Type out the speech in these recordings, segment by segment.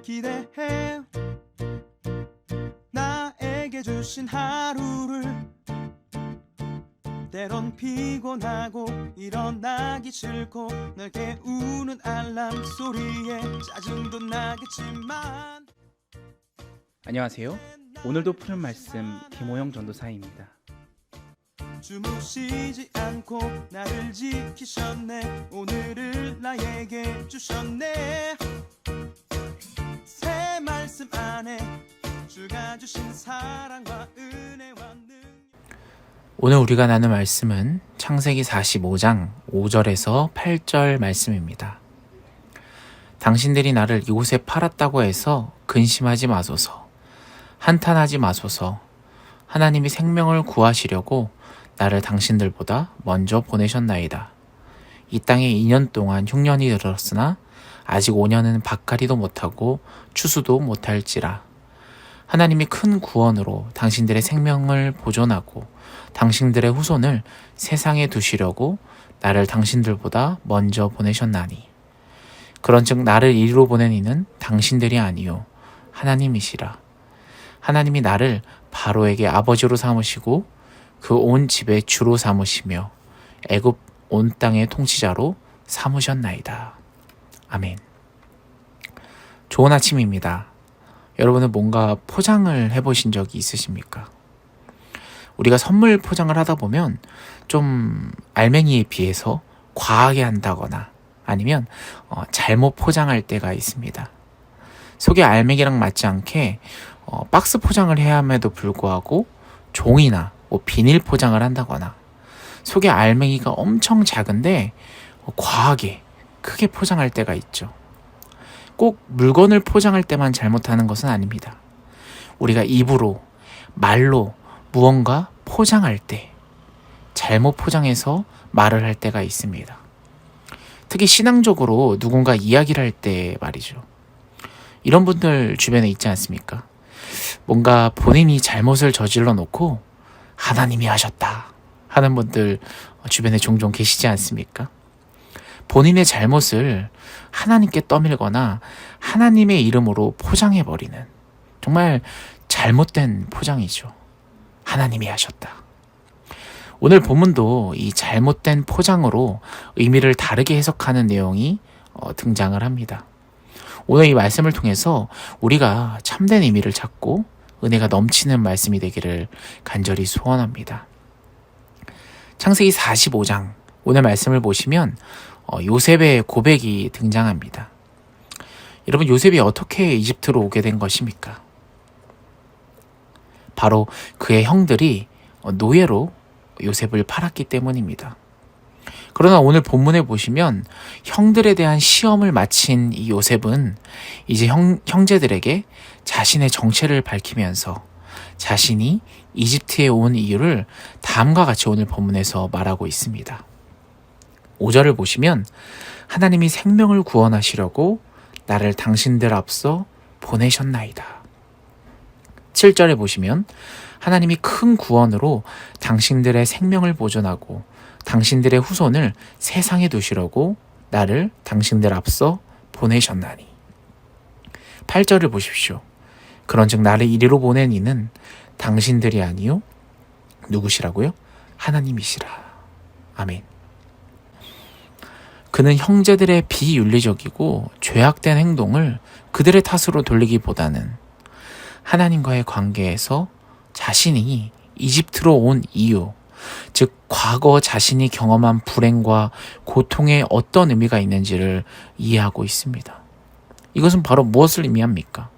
기대해 나에게 주신 하루를 때론 피곤하고 일어나기 싫고 널 깨우는 알람 소리에 짜증도 나겠지만 안녕하세요. 오늘도 푸른 말씀 김호영 전도사입니다. 주무시지 않고 나를 지키셨네. 오늘을 나에게 주셨네. 새 말씀 안에 주가 주신 사랑과 은혜와 능력. 오늘 우리가 나눌 말씀은 창세기 45장 5절에서 8절 말씀입니다. 당신들이 나를 이곳에 팔았다고 해서 근심하지 마소서. 한탄하지 마소서. 하나님이 생명을 구하시려고 나를 당신들보다 먼저 보내셨나이다. 이 땅에 2년 동안 흉년이 들었으나 아직 5년은 밭갈이도 못하고 추수도 못할지라. 하나님이 큰 구원으로 당신들의 생명을 보존하고 당신들의 후손을 세상에 두시려고 나를 당신들보다 먼저 보내셨나니. 그런즉 나를 이리로 보낸 이는 당신들이 아니요 하나님이시라. 하나님이 나를 바로에게 아버지로 삼으시고 그 온 집의 주로 삼으시며 애굽 온 땅의 통치자로 삼으셨나이다. 아멘. 좋은 아침입니다. 여러분은 뭔가 포장을 해보신 적이 있으십니까? 우리가 선물 포장을 하다 보면 좀 알맹이에 비해서 과하게 한다거나 아니면 잘못 포장할 때가 있습니다. 속에 알맹이랑 맞지 않게 박스 포장을 해야 함에도 불구하고 종이나 비닐 포장을 한다거나 속에 알맹이가 엄청 작은데 과하게 크게 포장할 때가 있죠. 꼭 물건을 포장할 때만 잘못하는 것은 아닙니다. 우리가 입으로, 말로 무언가 포장할 때 잘못 포장해서 말을 할 때가 있습니다. 특히 신앙적으로 누군가 이야기를 할 때 말이죠. 이런 분들 주변에 있지 않습니까? 뭔가 본인이 잘못을 저질러 놓고 하나님이 하셨다 하는 분들 주변에 종종 계시지 않습니까? 본인의 잘못을 하나님께 떠밀거나 하나님의 이름으로 포장해버리는 정말 잘못된 포장이죠. 하나님이 하셨다. 오늘 본문도 이 잘못된 포장으로 의미를 다르게 해석하는 내용이 등장을 합니다. 오늘 이 말씀을 통해서 우리가 참된 의미를 찾고 은혜가 넘치는 말씀이 되기를 간절히 소원합니다. 창세기 45장 오늘 말씀을 보시면 요셉의 고백이 등장합니다. 여러분, 요셉이 어떻게 이집트로 오게 된 것입니까? 바로 그의 형들이 노예로 요셉을 팔았기 때문입니다. 그러나 오늘 본문에 보시면 형들에 대한 시험을 마친 이 요셉은 이제 형제들에게 자신의 정체를 밝히면서 자신이 이집트에 온 이유를 다음과 같이 오늘 본문에서 말하고 있습니다. 5절을 보시면 하나님이 생명을 구원하시려고 나를 당신들 앞서 보내셨나이다. 7절에 보시면 하나님이 큰 구원으로 당신들의 생명을 보존하고 당신들의 후손을 세상에 두시려고 나를 당신들 앞서 보내셨나니. 8절을 보십시오. 그런즉 나를 이리로 보낸 이는 당신들이 아니요 누구시라고요? 하나님이시라. 아멘. 그는 형제들의 비윤리적이고 죄악된 행동을 그들의 탓으로 돌리기보다는 하나님과의 관계에서 자신이 이집트로 온 이유, 즉 과거 자신이 경험한 불행과 고통에 어떤 의미가 있는지를 이해하고 있습니다. 이것은 바로 무엇을 의미합니까?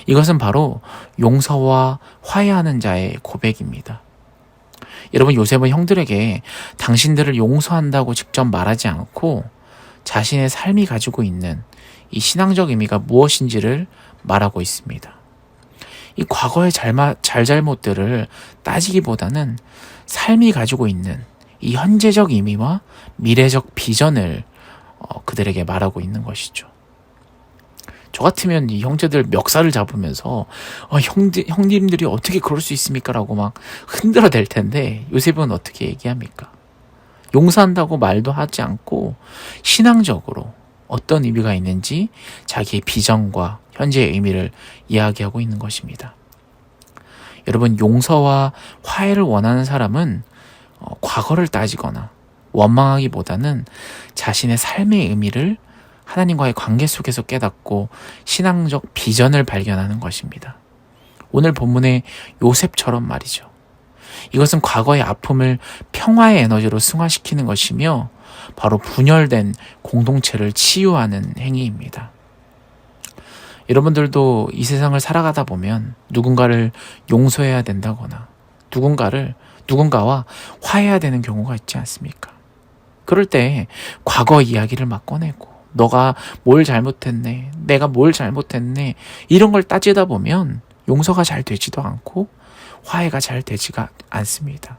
이것은 바로 용서와 화해하는 자의 고백입니다. 여러분, 요셉은 형들에게 당신들을 용서한다고 직접 말하지 않고 자신의 삶이 가지고 있는 이 신앙적 의미가 무엇인지를 말하고 있습니다. 이 과거의 잘잘못들을 따지기보다는 삶이 가지고 있는 이 현재적 의미와 미래적 비전을 그들에게 말하고 있는 것이죠. 저 같으면 이 형제들 멱살을 잡으면서 형님들이 어떻게 그럴 수 있습니까? 라고 막 흔들어댈 텐데 요셉은 어떻게 얘기합니까? 용서한다고 말도 하지 않고 신앙적으로 어떤 의미가 있는지 자기의 비전과 현재의 의미를 이야기하고 있는 것입니다. 여러분, 용서와 화해를 원하는 사람은 과거를 따지거나 원망하기보다는 자신의 삶의 의미를 하나님과의 관계 속에서 깨닫고 신앙적 비전을 발견하는 것입니다. 오늘 본문의 요셉처럼 말이죠. 이것은 과거의 아픔을 평화의 에너지로 승화시키는 것이며 바로 분열된 공동체를 치유하는 행위입니다. 여러분들도 이 세상을 살아가다 보면 누군가를 용서해야 된다거나 누군가와 화해해야 되는 경우가 있지 않습니까? 그럴 때 과거 이야기를 막 꺼내고 너가 뭘 잘못했네, 내가 뭘 잘못했네, 이런 걸 따지다 보면 용서가 잘 되지도 않고 화해가 잘 되지가 않습니다.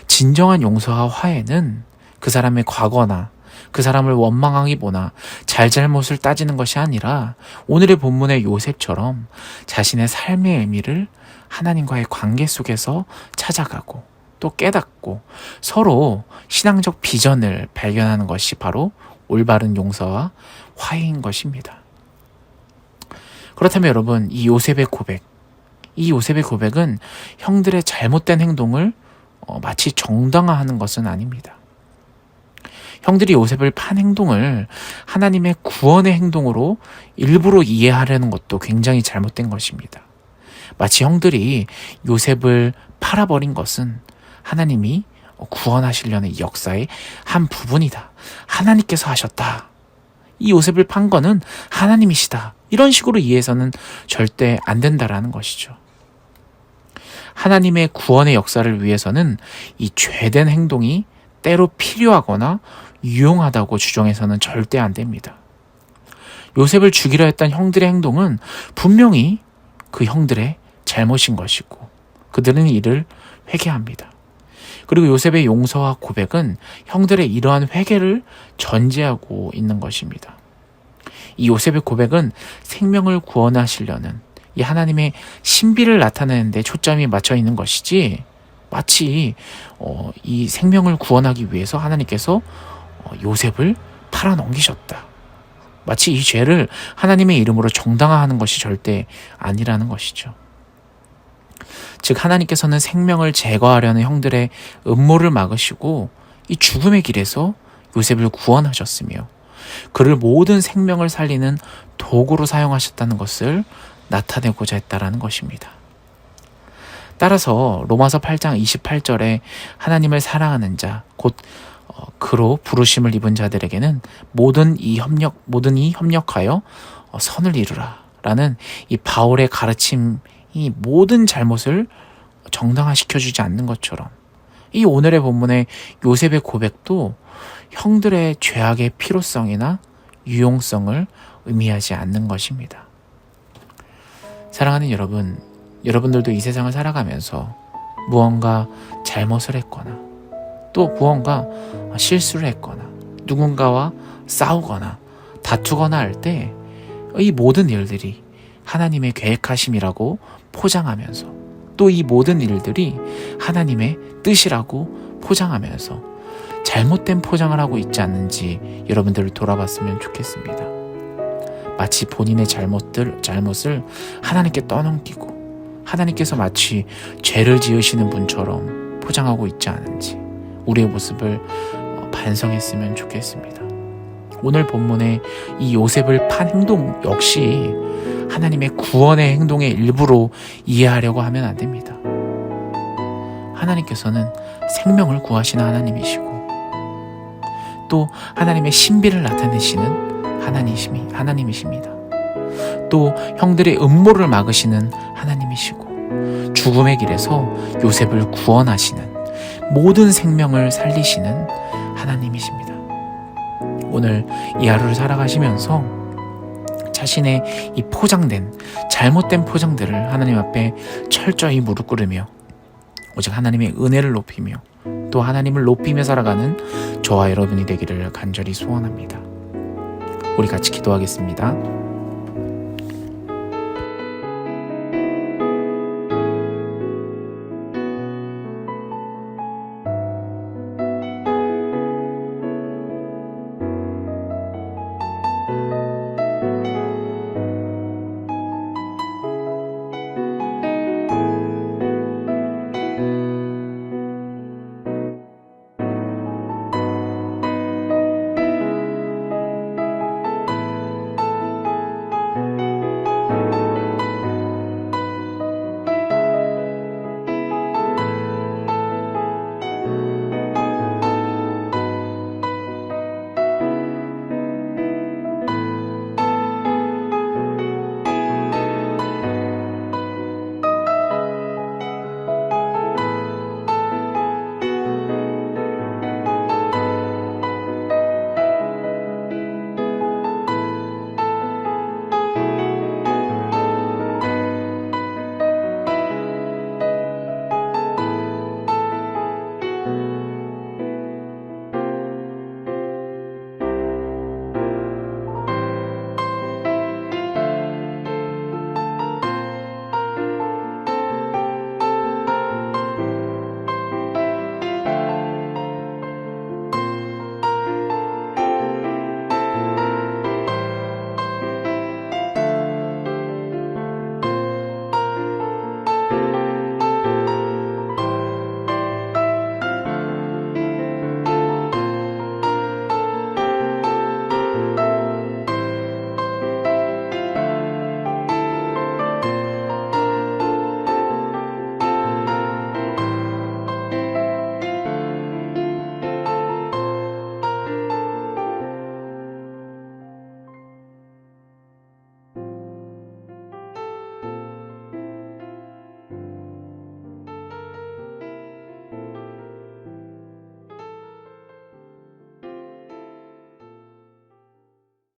진정한 용서와 화해는 그 사람의 과거나 그 사람을 원망하기보다 잘잘못을 따지는 것이 아니라 오늘의 본문의 요셉처럼 자신의 삶의 의미를 하나님과의 관계 속에서 찾아가고 또 깨닫고 서로 신앙적 비전을 발견하는 것이 바로 올바른 용서와 화해인 것입니다. 그렇다면 여러분, 이 요셉의 고백은 형들의 잘못된 행동을 마치 정당화하는 것은 아닙니다. 형들이 요셉을 판 행동을 하나님의 구원의 행동으로 일부러 이해하려는 것도 굉장히 잘못된 것입니다. 마치 형들이 요셉을 팔아버린 것은 하나님이 구원하시려는 이 역사의 한 부분이다. 하나님께서 하셨다. 이 요셉을 판 거는 하나님이시다. 이런 식으로 이해해서는 절대 안 된다라는 것이죠. 하나님의 구원의 역사를 위해서는 이 죄된 행동이 때로 필요하거나 유용하다고 주장해서는 절대 안 됩니다. 요셉을 죽이려 했던 형들의 행동은 분명히 그 형들의 잘못인 것이고 그들은 이를 회개합니다. 그리고 요셉의 용서와 고백은 형들의 이러한 회개를 전제하고 있는 것입니다. 이 요셉의 고백은 생명을 구원하시려는 이 하나님의 신비를 나타내는 데 초점이 맞춰 있는 것이지 마치 이 생명을 구원하기 위해서 하나님께서 요셉을 팔아 넘기셨다. 마치 이 죄를 하나님의 이름으로 정당화하는 것이 절대 아니라는 것이죠. 즉 하나님께서는 생명을 제거하려는 형들의 음모를 막으시고 이 죽음의 길에서 요셉을 구원하셨으며 그를 모든 생명을 살리는 도구로 사용하셨다는 것을 나타내고자 했다라는 것입니다. 따라서 로마서 8장 28절에 하나님을 사랑하는 자, 곧 그로 부르심을 입은 자들에게는 모든이 협력하여 선을 이루라 라는 이 바울의 가르침이 모든 잘못을 정당화시켜주지 않는 것처럼 이 오늘의 본문의 요셉의 고백도 형들의 죄악의 필요성이나 유용성을 의미하지 않는 것입니다. 사랑하는 여러분, 여러분들도 이 세상을 살아가면서 무언가 잘못을 했거나 또 무언가 실수를 했거나 누군가와 싸우거나 다투거나 할 때 이 모든 일들이 하나님의 계획하심이라고 포장하면서 또 이 모든 일들이 하나님의 뜻이라고 포장하면서 잘못된 포장을 하고 있지 않는지 여러분들을 돌아봤으면 좋겠습니다. 마치 본인의 잘못을 하나님께 떠넘기고 하나님께서 마치 죄를 지으시는 분처럼 포장하고 있지 않은지 우리의 모습을 반성했으면 좋겠습니다. 오늘 본문의 이 요셉을 판 행동 역시 하나님의 구원의 행동의 일부로 이해하려고 하면 안 됩니다. 하나님께서는 생명을 구하시는 하나님이시고 또 하나님의 신비를 나타내시는 하나님이십니다. 또 형들의 음모를 막으시는 하나님이시고 죽음의 길에서 요셉을 구원하시는 모든 생명을 살리시는 하나님이십니다. 오늘 이 하루를 살아가시면서 자신의 이 포장된 잘못된 포장들을 하나님 앞에 철저히 무릎 꿇으며 오직 하나님의 은혜를 높이며 또 하나님을 높이며 살아가는 저와 여러분이 되기를 간절히 소원합니다. 우리 같이 기도하겠습니다.